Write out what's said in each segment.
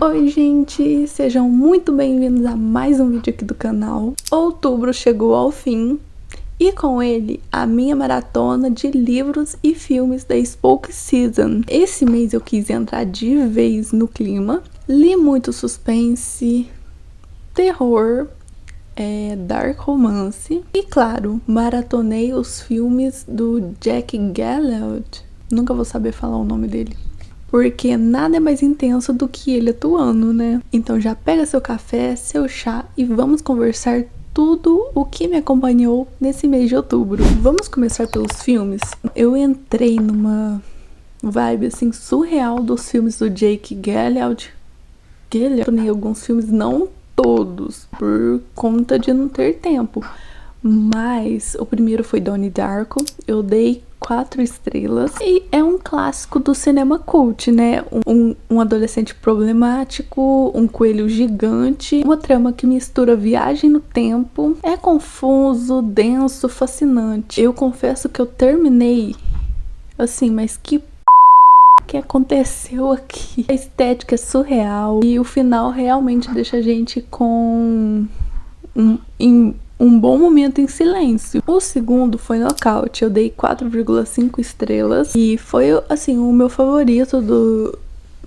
Oi gente, sejam muito bem-vindos a mais um vídeo aqui do canal. Outubro chegou ao fim e com ele a minha maratona de livros e filmes da Spook Season. Esse mês eu quis entrar de vez no clima, li muito suspense, terror, dark romance e claro, maratonei os filmes do Jack Gallagher. Nunca vou saber falar o nome dele. Porque nada é mais intenso do que ele atuando, né? Então já pega seu café, seu chá e vamos conversar tudo o que me acompanhou nesse mês de outubro. Vamos começar pelos filmes. Eu entrei numa vibe assim surreal dos filmes do Jake Gyllenhaal. Eu alguns filmes, não todos, por conta de não ter tempo. Mas o primeiro foi Donnie Darko, eu dei 4 estrelas e é um clássico do cinema cult, né? Um adolescente problemático, um coelho gigante, uma trama que mistura viagem no tempo, é confuso, denso, fascinante. Eu confesso que eu terminei assim, mas que aconteceu aqui? A estética é surreal e o final realmente deixa a gente com um bom momento em silêncio. O segundo foi Nocaute, eu dei 4,5 estrelas e foi assim o meu favorito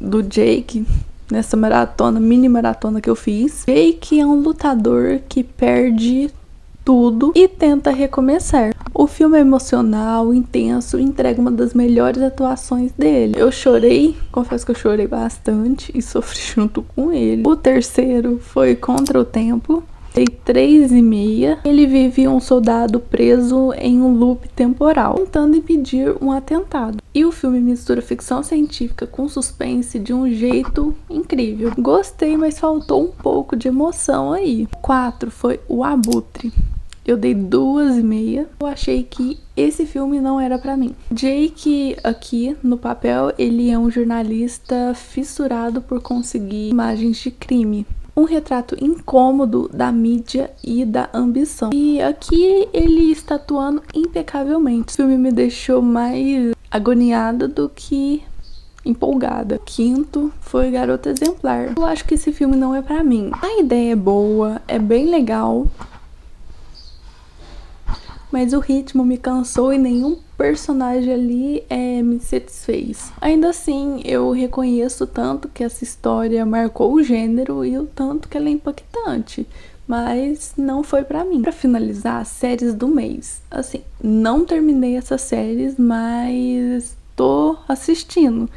do Jake nessa maratona, mini maratona que eu fiz. Jake é um lutador que perde tudo e tenta recomeçar. O filme é emocional, intenso, entrega uma das melhores atuações dele. Eu chorei, confesso que eu chorei bastante e sofri junto com ele. O terceiro foi Contra o Tempo. Dei 3,5. Ele vive um soldado preso em um loop temporal, tentando impedir um atentado. E o filme mistura ficção científica com suspense de um jeito incrível. Gostei, mas faltou um pouco de emoção aí. 4 foi O Abutre. Eu dei 2,5. Eu achei que esse filme não era pra mim. Jake, aqui no papel, ele é um jornalista fissurado por conseguir imagens de crime. Um retrato incômodo da mídia e da ambição. E aqui ele está atuando impecavelmente. O filme me deixou mais agoniada do que empolgada. Quinto foi Garota Exemplar. Eu acho que esse filme não é pra mim. A ideia é boa, é bem legal, mas o ritmo me cansou e nenhum personagem ali me satisfez. Ainda assim, eu reconheço tanto que essa história marcou o gênero e o tanto que ela é impactante, mas não foi pra mim. Pra finalizar, séries do mês. Assim, não terminei essas séries, mas tô assistindo.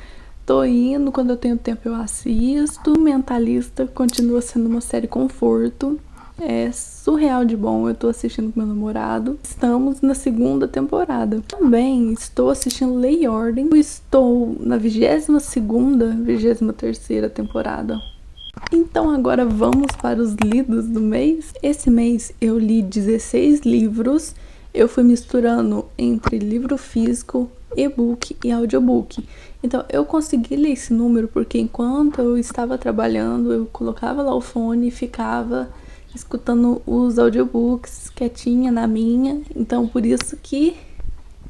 Tô indo, quando eu tenho tempo eu assisto. Mentalista continua sendo uma série conforto. É surreal de bom, eu tô assistindo com meu namorado. Estamos na 2ª temporada. Também estou assistindo Lei e Ordem. Eu estou na 22ª, 23ª temporada. Então agora vamos para os lidos do mês. Esse mês eu li 16 livros. Eu fui misturando entre livro físico, e-book e audiobook. Então eu consegui ler esse número porque enquanto eu estava trabalhando, eu colocava lá o fone e ficava escutando os audiobooks quietinha na minha, então por isso que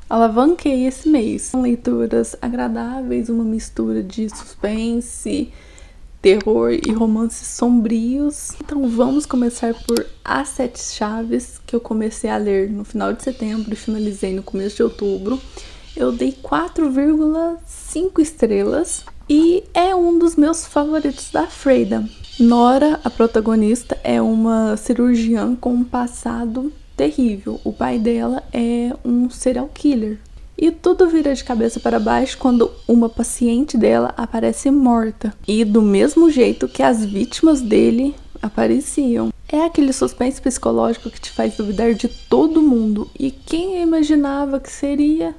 alavanquei esse mês. São leituras agradáveis, uma mistura de suspense, terror e romances sombrios. Então vamos começar por As Sete Chaves, que eu comecei a ler no final de setembro e finalizei no começo de outubro. Eu dei 4,5 estrelas e é um dos meus favoritos da Freida. Nora, a protagonista, é uma cirurgiã com um passado terrível. O pai dela é um serial killer. E tudo vira de cabeça para baixo quando uma paciente dela aparece morta. E do mesmo jeito que as vítimas dele apareciam. É aquele suspense psicológico que te faz duvidar de todo mundo. E quem imaginava que seria?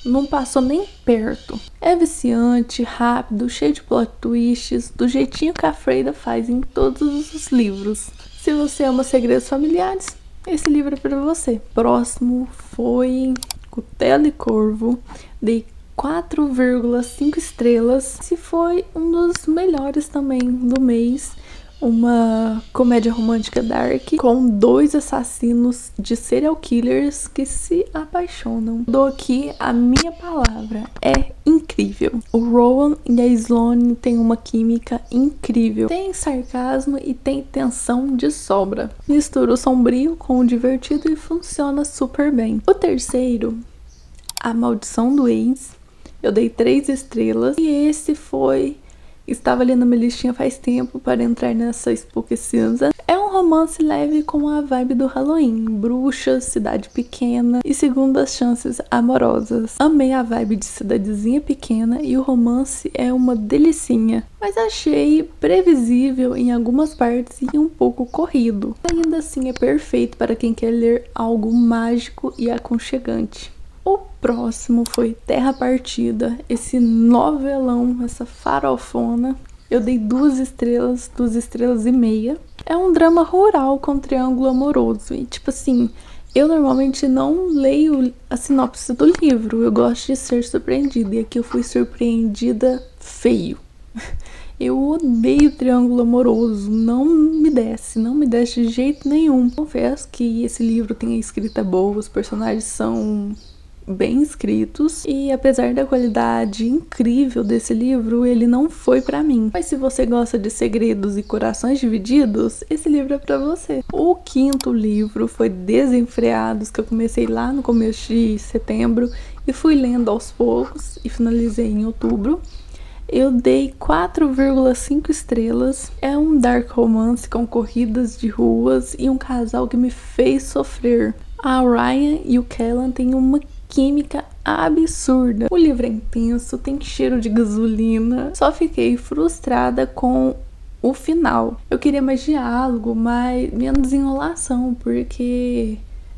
Não passou nem perto. É viciante, rápido, cheio de plot twists, do jeitinho que a Freida faz em todos os livros. Se você ama segredos familiares, esse livro é para você. Próximo foi Cutela e Corvo. Dei 4,5 estrelas. Esse foi um dos melhores também do mês. uma comédia romântica dark com 2 assassinos de serial killers que se apaixonam. Dou aqui a minha palavra, é incrível. O Rowan e a Sloane têm uma química incrível. Tem sarcasmo e tem tensão de sobra. Mistura o sombrio com o divertido e funciona super bem. O terceiro, A Maldição do Ex, eu dei 3 estrelas e esse estava ali na minha listinha faz tempo para entrar nessa Spooky Cinza. É um romance leve com a vibe do Halloween, bruxas, cidade pequena e segundas chances amorosas. Amei a vibe de cidadezinha pequena e o romance é uma delicinha, mas achei previsível em algumas partes e um pouco corrido. Ainda assim é perfeito para quem quer ler algo mágico e aconchegante. O próximo foi Terra Partida, esse novelão, essa farofona. Eu dei 2 estrelas, 2 estrelas e meia. É um drama rural com triângulo amoroso. E tipo assim, eu normalmente não leio a sinopse do livro, eu gosto de ser surpreendida. E aqui eu fui surpreendida feio. Eu odeio triângulo amoroso, não me desce de jeito nenhum. Confesso que esse livro tem a escrita boa, os personagens são bem escritos e apesar da qualidade incrível desse livro, ele não foi pra mim. Mas se você gosta de segredos e corações divididos, esse livro é pra você. O 5º livro foi Desenfreados, que eu comecei lá no começo de setembro e fui lendo aos poucos e finalizei em outubro. Eu dei 4,5 estrelas. É um dark romance com corridas de ruas e um casal que me fez sofrer. A Ryan e o Kellan têm uma química absurda. O livro é intenso, tem cheiro de gasolina. Só fiquei frustrada com o final. Eu queria mais diálogo, menos enrolação, porque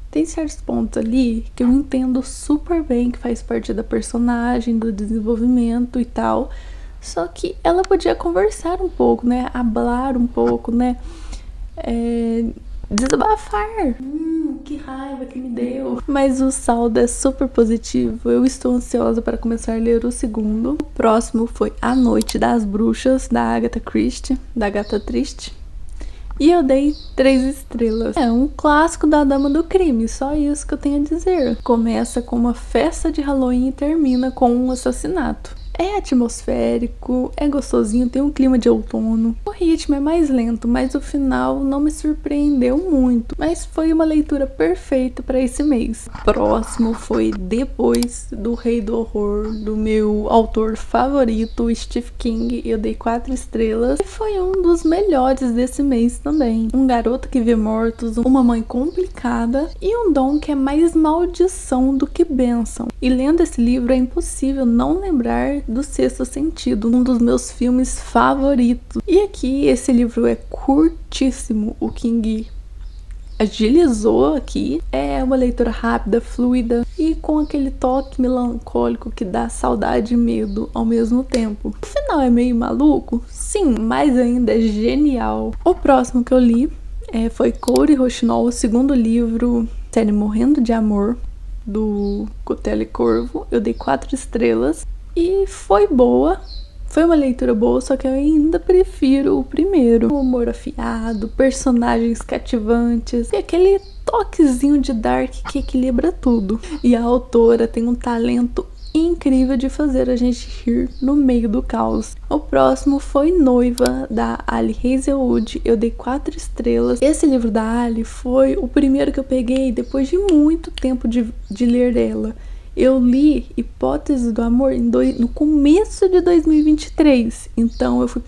tem certos pontos ali que eu entendo super bem que faz parte da personagem, do desenvolvimento e tal. Só que ela podia conversar um pouco, né? Hablar um pouco, né? Desabafar. Que raiva que me deu. Mas o saldo é super positivo. Eu estou ansiosa para começar a ler o 2º. O próximo foi A Noite das Bruxas, da Agatha Christie, da Gata Triste. E eu dei 3 estrelas. É um clássico da Dama do Crime, só isso que eu tenho a dizer. Começa com uma festa de Halloween e termina com um assassinato. É atmosférico, é gostosinho, tem um clima de outono. O ritmo é mais lento, mas o final não me surpreendeu muito. Mas foi uma leitura perfeita para esse mês. Próximo foi Depois, do Rei do Horror, do meu autor favorito, Stephen King. Eu dei 4 estrelas e foi um dos melhores desse mês também. Um garoto que vê mortos, uma mãe complicada e um dom que é mais maldição do que bênção. E lendo esse livro é impossível não lembrar do Sexto Sentido, um dos meus filmes favoritos. E aqui esse livro é curtíssimo, o King agilizou aqui. É uma leitura rápida, fluida e com aquele toque melancólico que dá saudade e medo ao mesmo tempo. O final é meio maluco? Sim, mas ainda é genial. O próximo que eu li foi Cory Rochinol, o 2º livro, série Morrendo de Amor, do Cutelo e Corvo. Eu dei 4 estrelas. E foi boa, foi uma leitura boa, só que eu ainda prefiro o primeiro. O humor afiado, personagens cativantes e aquele toquezinho de dark que equilibra tudo. E a autora tem um talento incrível de fazer a gente rir no meio do caos. O próximo foi Noiva, da Ali Hazelwood. Eu dei 4 estrelas. Esse livro da Ali foi o primeiro que eu peguei depois de muito tempo de ler dela. Eu li Hipótese do Amor no começo de 2023, então eu fui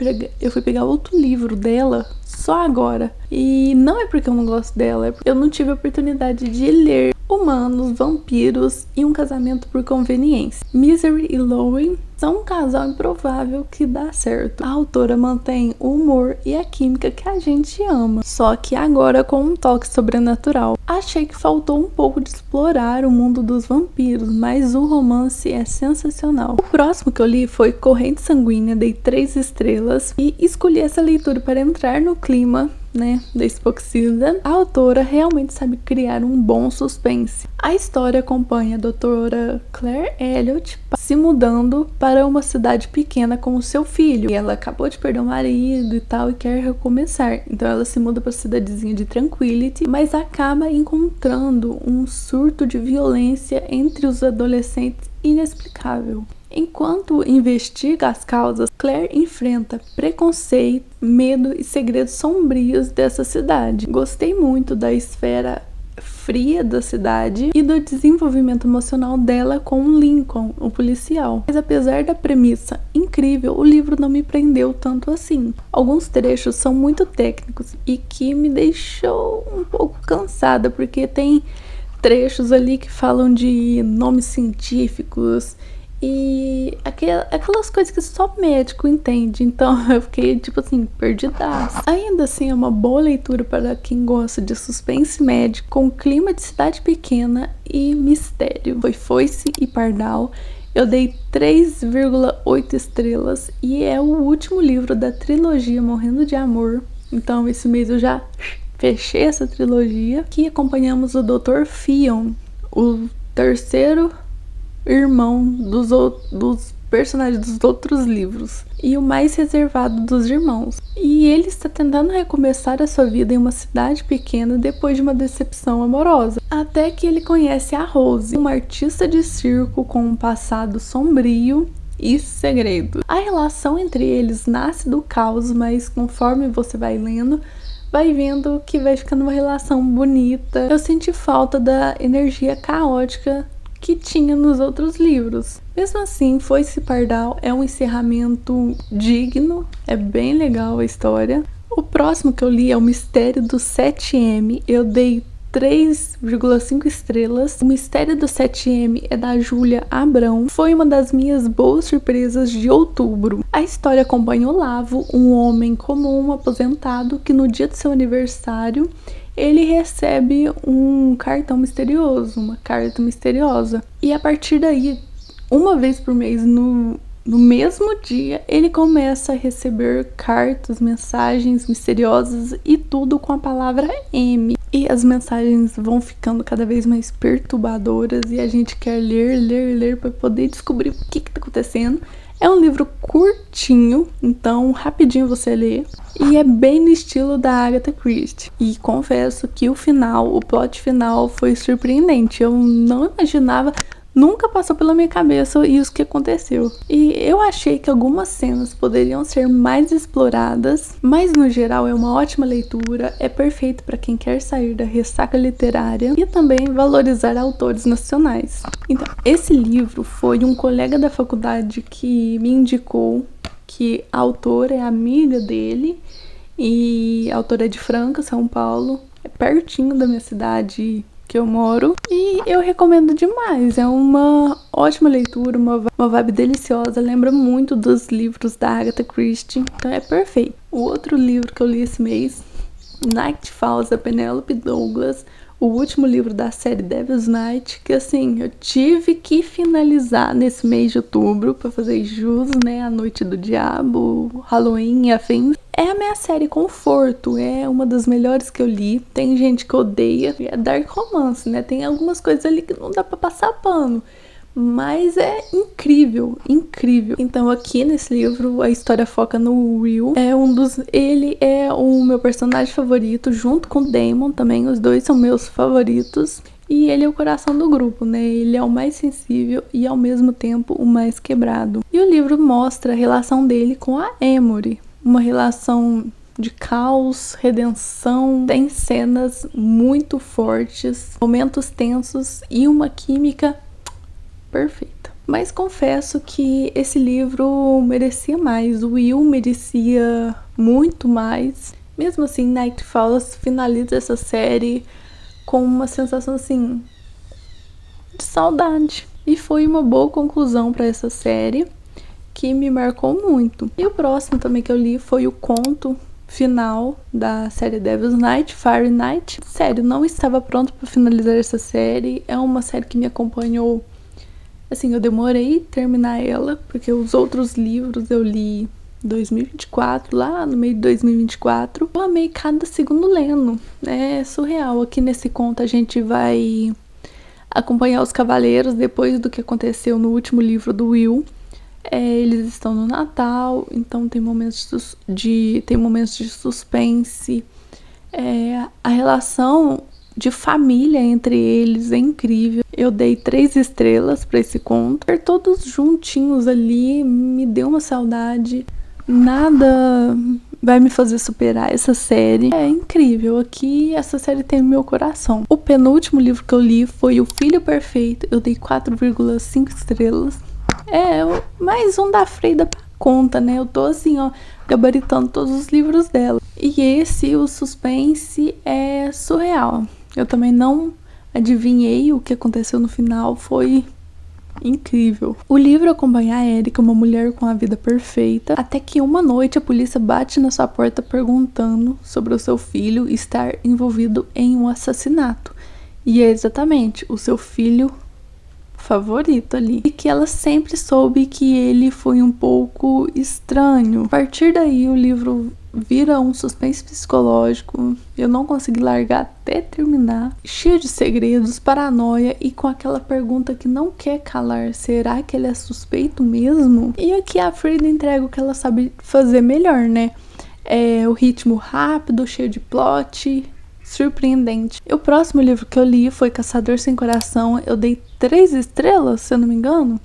pegar outro livro dela só agora. E não é porque eu não gosto dela, é porque eu não tive a oportunidade de ler Humanos, Vampiros e Um Casamento por Conveniência. Misery e Lowen são um casal improvável que dá certo. A autora mantém o humor e a química que a gente ama, só que agora com um toque sobrenatural. Achei que faltou um pouco de explorar o mundo dos vampiros, mas o romance é sensacional. O próximo que eu li foi Corrente Sanguínea, dei 3 estrelas e escolhi essa leitura para entrar no clima, né, da Spoxida, a autora realmente sabe criar um bom suspense. A história acompanha a doutora Claire Elliott se mudando para uma cidade pequena com o seu filho. E ela acabou de perder o marido e tal e quer recomeçar. Então ela se muda para a cidadezinha de Tranquility, mas acaba encontrando um surto de violência entre os adolescentes inexplicável. Enquanto investiga as causas, Claire enfrenta preconceito, medo e segredos sombrios dessa cidade. Gostei muito da esfera fria da cidade e do desenvolvimento emocional dela com Lincoln, o policial. Mas apesar da premissa incrível, o livro não me prendeu tanto assim. Alguns trechos são muito técnicos e que me deixou um pouco cansada, porque tem trechos ali que falam de nomes científicos e aquelas coisas que só médico entende. Então eu fiquei, tipo assim, perdidaça. Ainda assim, é uma boa leitura para quem gosta de suspense médico, com clima de cidade pequena e mistério. Foi Foice e Pardal. Eu dei 3,8 estrelas e é o último livro da trilogia Morrendo de Amor. Então esse mês eu já fechei essa trilogia. Aqui acompanhamos o Dr. Fion, o terceiro irmão dos personagens dos outros livros e o mais reservado dos irmãos. E ele está tentando recomeçar a sua vida em uma cidade pequena depois de uma decepção amorosa. Até que ele conhece a Rose, uma artista de circo com um passado sombrio e segredo. A relação entre eles nasce do caos, mas conforme você vai lendo, vai vendo que vai ficando uma relação bonita. Eu senti falta da energia caótica que tinha nos outros livros. Mesmo assim, Foice Pardal é um encerramento digno, é bem legal a história. O próximo que eu li é O Mistério do 7M, eu dei 3,5 estrelas. O Mistério do 7M é da Júlia Abrão. Foi uma das minhas boas surpresas de outubro. A história acompanha o Lavo, um homem comum aposentado que no dia do seu aniversário ele recebe um cartão misterioso, uma carta misteriosa. E a partir daí, uma vez por mês, no mesmo dia, ele começa a receber cartas, mensagens misteriosas e tudo com a palavra M. E as mensagens vão ficando cada vez mais perturbadoras e a gente quer ler para poder descobrir o que tá acontecendo. É um livro curtinho, então rapidinho você lê. E é bem no estilo da Agatha Christie. E confesso que o plot final foi surpreendente. Eu não imaginava, nunca passou pela minha cabeça isso que aconteceu. E eu achei que algumas cenas poderiam ser mais exploradas, mas no geral é uma ótima leitura, é perfeito para quem quer sair da ressaca literária e também valorizar autores nacionais. Então, esse livro foi um colega da faculdade que me indicou, que a autora é amiga dele e a autora é de Franca, São Paulo, é pertinho da minha cidade que eu moro, e eu recomendo demais. É uma ótima leitura, uma vibe deliciosa, lembra muito dos livros da Agatha Christie, então é perfeito. O outro livro que eu li esse mês, Night Falls, da Penelope Douglas, o último livro da série Devil's Night, que assim, eu tive que finalizar nesse mês de outubro para fazer jus, né, a Noite do Diabo, Halloween e afins. É a minha série conforto, é uma das melhores que eu li. Tem gente que odeia, é dark romance, né? Tem algumas coisas ali que não dá pra passar pano, mas é incrível, incrível. Então aqui nesse livro a história foca no Will, ele é o meu personagem favorito, junto com o Damon também, os dois são meus favoritos. E ele é o coração do grupo, né? Ele é o mais sensível e ao mesmo tempo o mais quebrado. E o livro mostra a relação dele com a Emory, uma relação de caos, redenção, tem cenas muito fortes, momentos tensos e uma química perfeita. Mas confesso que esse livro merecia mais, o Will merecia muito mais. Mesmo assim, Night Falls finaliza essa série com uma sensação assim de saudade. E foi uma boa conclusão para essa série, que me marcou muito. E o próximo também que eu li foi o conto final da série Devil's Night, Fairy Night. Sério, não estava pronto para finalizar essa série. É uma série que me acompanhou. Assim, eu demorei a terminar ela, porque os outros livros eu li 2024, lá no meio de 2024. Eu amei cada segundo lendo. É surreal. Aqui nesse conto a gente vai acompanhar os cavaleiros depois do que aconteceu no último livro do Will. Eles estão no Natal, então tem momentos de suspense. A relação de família entre eles é incrível. Eu dei 3 estrelas para esse conto. Ver todos juntinhos ali me deu uma saudade. Nada vai me fazer superar essa série. É incrível. Aqui essa série tem no meu coração. O penúltimo livro que eu li foi O Filho Perfeito. Eu dei 4,5 estrelas. Mais um da Freida pra conta, né? Eu tô assim, ó, gabaritando todos os livros dela. E esse, o suspense, é surreal. Eu também não adivinhei o que aconteceu no final, foi incrível. O livro acompanha a Erika, uma mulher com a vida perfeita, até que uma noite a polícia bate na sua porta perguntando sobre o seu filho estar envolvido em um assassinato. E é exatamente o seu filho favorito ali. E que ela sempre soube que ele foi um pouco estranho. A partir daí o livro vira um suspense psicológico. Eu não consegui largar até terminar. Cheio de segredos, paranoia e com aquela pergunta que não quer calar. Será que ele é suspeito mesmo? E aqui a Freida entrega o que ela sabe fazer melhor, né? O ritmo rápido, cheio de plot, surpreendente. O próximo livro que eu li foi Caçador Sem Coração. Eu dei 3 estrelas, se eu não me engano.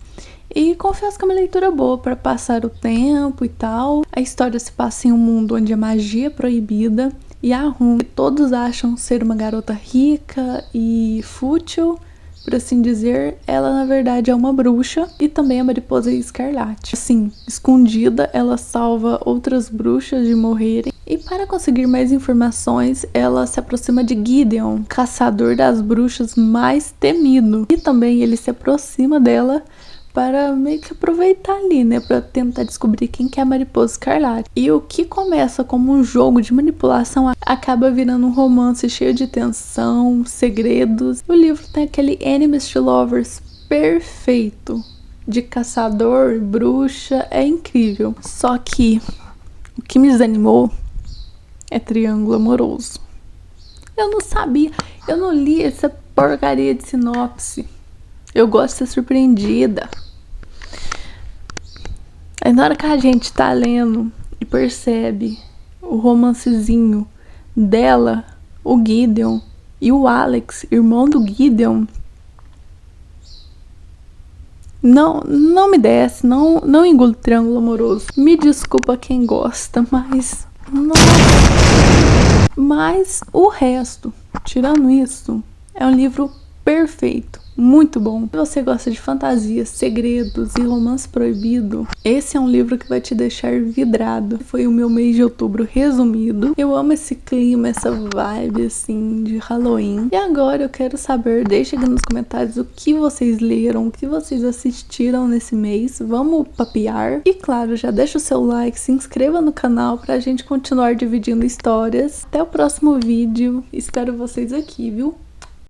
E confesso que é uma leitura boa para passar o tempo e tal. A história se passa em um mundo onde a magia é proibida. E a Rum, que todos acham ser uma garota rica e fútil, por assim dizer, ela na verdade é uma bruxa e também a Mariposa Escarlate. Assim, escondida, ela salva outras bruxas de morrerem. E para conseguir mais informações, ela se aproxima de Gideon, caçador das bruxas mais temido. E também ele se aproxima dela para meio que aproveitar ali, né? Para tentar descobrir quem que é a Mariposa Escarlate. E o que começa como um jogo de manipulação acaba virando um romance cheio de tensão, segredos. O livro tem aquele Enemies to Lovers perfeito. De caçador, bruxa, é incrível. Só que o que me desanimou é triângulo amoroso. Eu não sabia, eu não li essa porcaria de sinopse. Eu gosto de ser surpreendida. Aí na hora que a gente tá lendo e percebe o romancezinho dela, o Gideon e o Alex, irmão do Gideon, não me desce, não engulo triângulo amoroso. Me desculpa quem gosta, mas mas o resto, tirando isso, é um livro perfeito, muito bom. Se você gosta de fantasia, segredos e romance proibido, esse é um livro que vai te deixar vidrado. Foi o meu mês de outubro resumido. Eu amo esse clima, essa vibe assim de Halloween. E agora eu quero saber, deixa aqui nos comentários o que vocês leram, o que vocês assistiram nesse mês. Vamos papear. E claro, já deixa o seu like, se inscreva no canal pra gente continuar dividindo histórias. Até o próximo vídeo. Espero vocês aqui, viu?